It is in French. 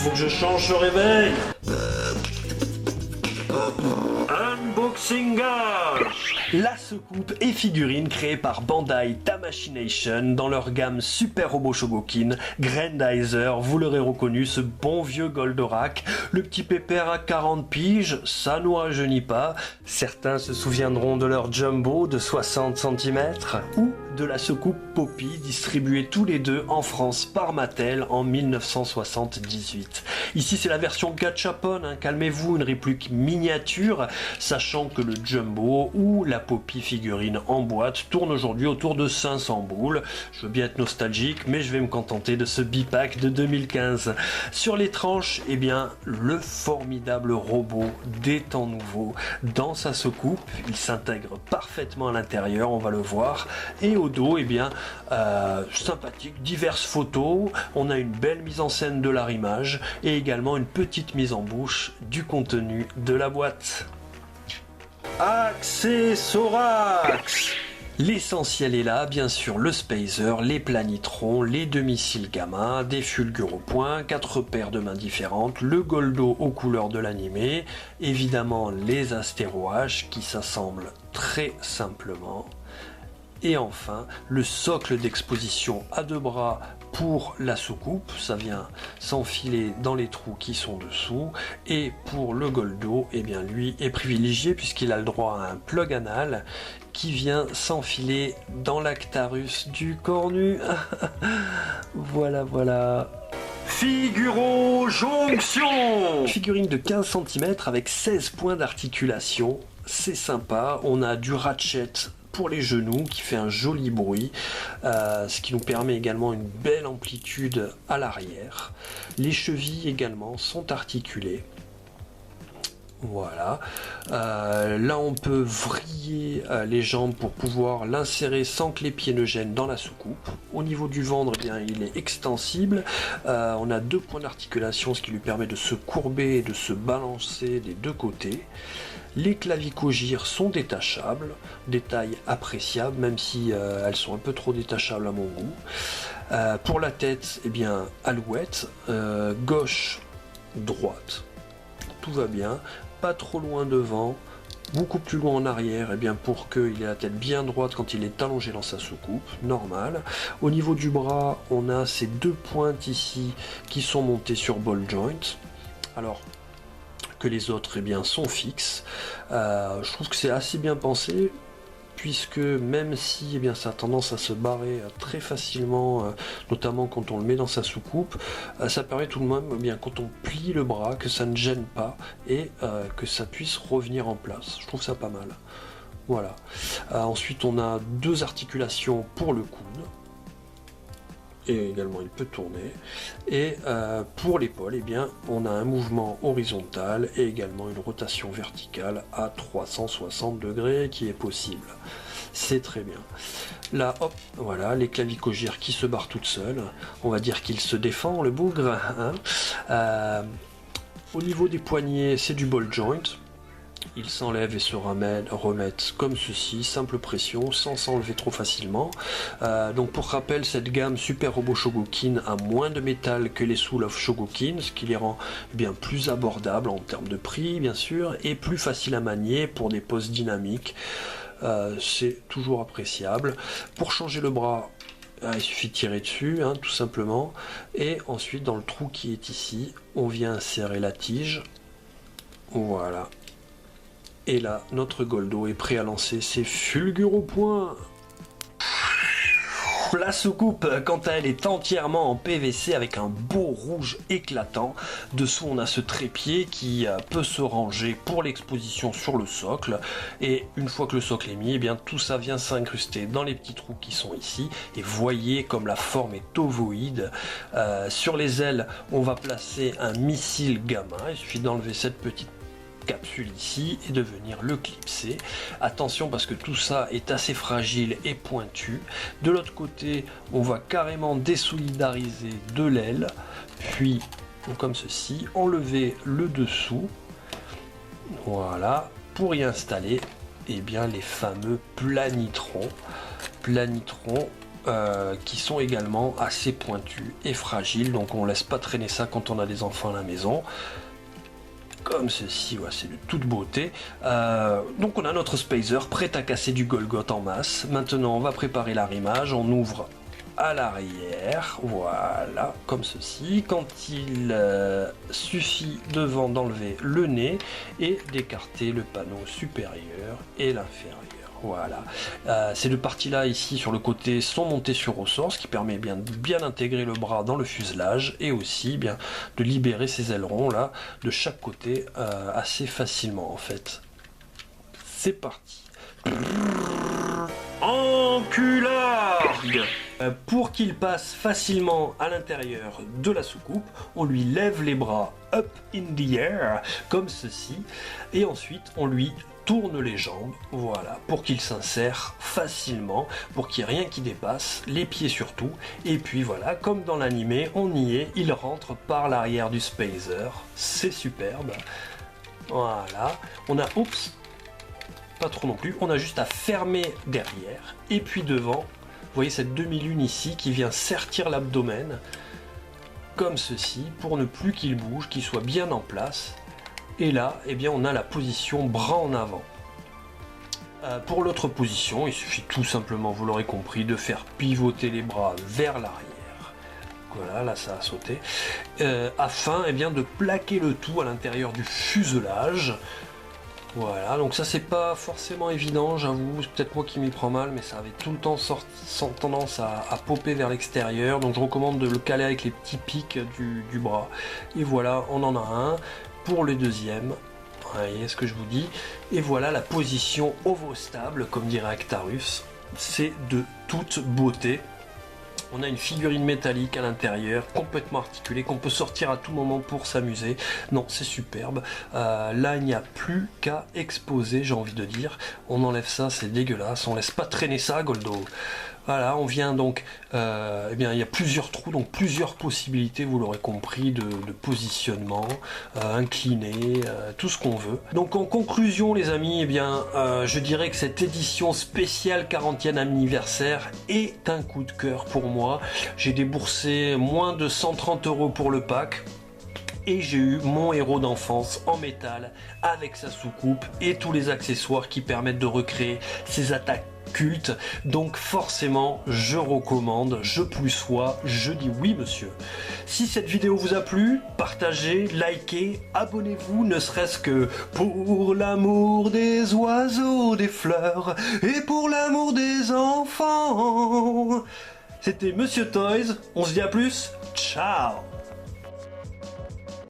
faut que je change ce réveil. Unboxing Gage. La soucoupe et figurine créée par Bandai Tamashii dans leur gamme Super Robo Shogokin, Grandizer, vous l'aurez reconnu, ce bon vieux Goldorak, le petit pépère à 40 piges, ça nous rajeunit pas. Certains se souviendront de leur Jumbo de 60 cm ou de la soucoupe Poppy, distribuée tous les deux en France par Mattel en 1978. Ici c'est la version gachapon, calmez-vous, une réplique miniature, sachant que le Jumbo ou la Poppy figurine en boîte tourne aujourd'hui autour de 500 boules. Je veux bien être nostalgique, mais je vais me contenter de ce bipack de 2015. Sur les tranches, eh bien, le formidable robot des temps nouveaux dans sa soucoupe, il s'intègre parfaitement à l'intérieur, on va le voir, et au dos, eh bien, sympathique, diverses photos, on a une belle mise en scène de l'arrimage et également une petite mise en bouche du contenu de la boîte. Accessorax. L'essentiel est là, bien sûr, le Spacer, les Planitrons, les demi-cils Gamma, des Fulguropoints, 4 paires de mains différentes, le Goldo aux couleurs de l'animé, évidemment les Astéroages qui s'assemblent très simplement. Et enfin, le socle d'exposition à deux bras pour la soucoupe, ça vient s'enfiler dans les trous qui sont dessous. Et pour le Goldo, eh bien lui est privilégié puisqu'il a le droit à un plug anal qui vient s'enfiler dans l'actarus du cornu. Voilà. Figuro Jonction. Figurine de 15 cm avec 16 points d'articulation. C'est sympa, on a du ratchet pour les genoux qui fait un joli bruit, ce qui nous permet également une belle amplitude à l'arrière. Les chevilles également sont articulées. Voilà. Là on peut vriller les jambes pour pouvoir l'insérer sans que les pieds ne gênent dans la soucoupe. Au niveau du ventre, eh bien, il est extensible. On a 2 points d'articulation, ce qui lui permet de se courber et de se balancer des deux côtés. Les clavicogires sont détachables, détail appréciable, même si elles sont un peu trop détachables à mon goût. Pour la tête, eh bien, alouette, gauche, droite, tout va bien, pas trop loin devant, beaucoup plus loin en arrière, eh bien, pour qu'il ait la tête bien droite quand il est allongé dans sa soucoupe, normal. Au niveau du bras, on a ces 2 pointes ici qui sont montées sur ball joint. Alors, que les autres, eh bien, sont fixes. Je trouve que c'est assez bien pensé, puisque même si, eh bien, ça a tendance à se barrer très facilement, notamment quand on le met dans sa soucoupe, ça permet tout de même, eh bien, quand on plie le bras, que ça ne gêne pas et que ça puisse revenir en place. Je trouve ça pas mal. Voilà. Ensuite, on a 2 articulations pour le coude. Et également il peut tourner. Et pour l'épaule, eh bien, on a un mouvement horizontal et également une rotation verticale à 360 degrés qui est possible. C'est très bien. Là, hop, voilà, les clavicogires qui se barrent toutes seules. On va dire qu'il se défend, le bougre. Au niveau des poignets, c'est du ball joint. Ils s'enlèvent et se remettent comme ceci, simple pression, sans s'enlever trop facilement. Donc pour rappel, cette gamme Super Robo Shogokin a moins de métal que les Soul of Shogokin, ce qui les rend bien plus abordables en termes de prix, bien sûr, et plus facile à manier pour des poses dynamiques. C'est toujours appréciable. Pour changer le bras, il suffit de tirer dessus, tout simplement. Et ensuite, dans le trou qui est ici, on vient insérer la tige. Voilà. Et là, notre Goldo est prêt à lancer ses Fulguropoints. La soucoupe, quant à elle, est entièrement en PVC avec un beau rouge éclatant. Dessous, on a ce trépied qui peut se ranger pour l'exposition sur le socle. Et une fois que le socle est mis, eh bien, tout ça vient s'incruster dans les petits trous qui sont ici. Et voyez comme la forme est ovoïde. Sur les ailes, on va placer un missile Gamma. Il suffit d'enlever cette petite capsule ici et de venir le clipser. Attention parce que tout ça est assez fragile et pointu. De l'autre côté, on va carrément désolidariser de l'aile, puis comme ceci, enlever le dessous. Voilà, pour y installer, eh bien, les fameux planitrons. Planitron qui sont également assez pointus et fragiles, donc on laisse pas traîner ça quand on a des enfants à la maison. Comme ceci, ouais, c'est de toute beauté. Donc on a notre spacer prêt à casser du Golgoth en masse. Maintenant on va préparer l'arrimage, on ouvre à l'arrière, voilà, comme ceci. Quand il suffit devant d'enlever le nez et d'écarter le panneau supérieur et l'inférieur. Voilà, ces deux parties-là ici sur le côté sont montées sur ressort, ce qui permet bien de bien intégrer le bras dans le fuselage et aussi bien de libérer ces ailerons là de chaque côté assez facilement en fait. C'est parti. Enculargue. Pour qu'il passe facilement à l'intérieur de la soucoupe, on lui lève les bras up in the air comme ceci et ensuite on lui tourne les jambes, voilà, pour qu'il s'insère facilement, pour qu'il n'y ait rien qui dépasse, les pieds surtout, et puis voilà, comme dans l'animé, on y est, il rentre par l'arrière du spacer, c'est superbe, voilà, on a, oups, pas trop non plus, on a juste à fermer derrière, et puis devant, vous voyez cette demi-lune ici qui vient sertir l'abdomen, comme ceci, pour ne plus qu'il bouge, qu'il soit bien en place. Et là, eh bien, on a la position bras en avant. Pour l'autre position, il suffit tout simplement, vous l'aurez compris, de faire pivoter les bras vers l'arrière. Voilà, là ça a sauté. Afin eh bien, de plaquer le tout à l'intérieur du fuselage. Voilà, donc ça c'est pas forcément évident, j'avoue, c'est peut-être moi qui m'y prends mal, mais ça avait tout le temps sans tendance à popper vers l'extérieur, donc je recommande de le caler avec les petits pics du bras. Et voilà, on en a un. Pour le deuxième, vous voyez ce que je vous dis, et voilà la position ovostable, comme dirait Actarus, c'est de toute beauté. On a une figurine métallique à l'intérieur, complètement articulée, qu'on peut sortir à tout moment pour s'amuser. Non, c'est superbe. Là, il n'y a plus qu'à exposer, j'ai envie de dire. On enlève ça, c'est dégueulasse. On laisse pas traîner ça, Goldo. Voilà, on vient donc, eh bien, il y a plusieurs trous, donc plusieurs possibilités, vous l'aurez compris, de positionnement, incliné, tout ce qu'on veut. Donc en conclusion, les amis, eh bien, je dirais que cette édition spéciale 40e anniversaire est un coup de cœur pour moi. J'ai déboursé moins de 130 € pour le pack. Et j'ai eu mon héros d'enfance en métal avec sa soucoupe et tous les accessoires qui permettent de recréer ses attaques cultes. Donc forcément, je recommande, je plus sois, je dis oui monsieur. Si cette vidéo vous a plu, partagez, likez, abonnez-vous, ne serait-ce que pour l'amour des oiseaux, des fleurs et pour l'amour des enfants. C'était Monsieur Toys, on se dit à plus, ciao.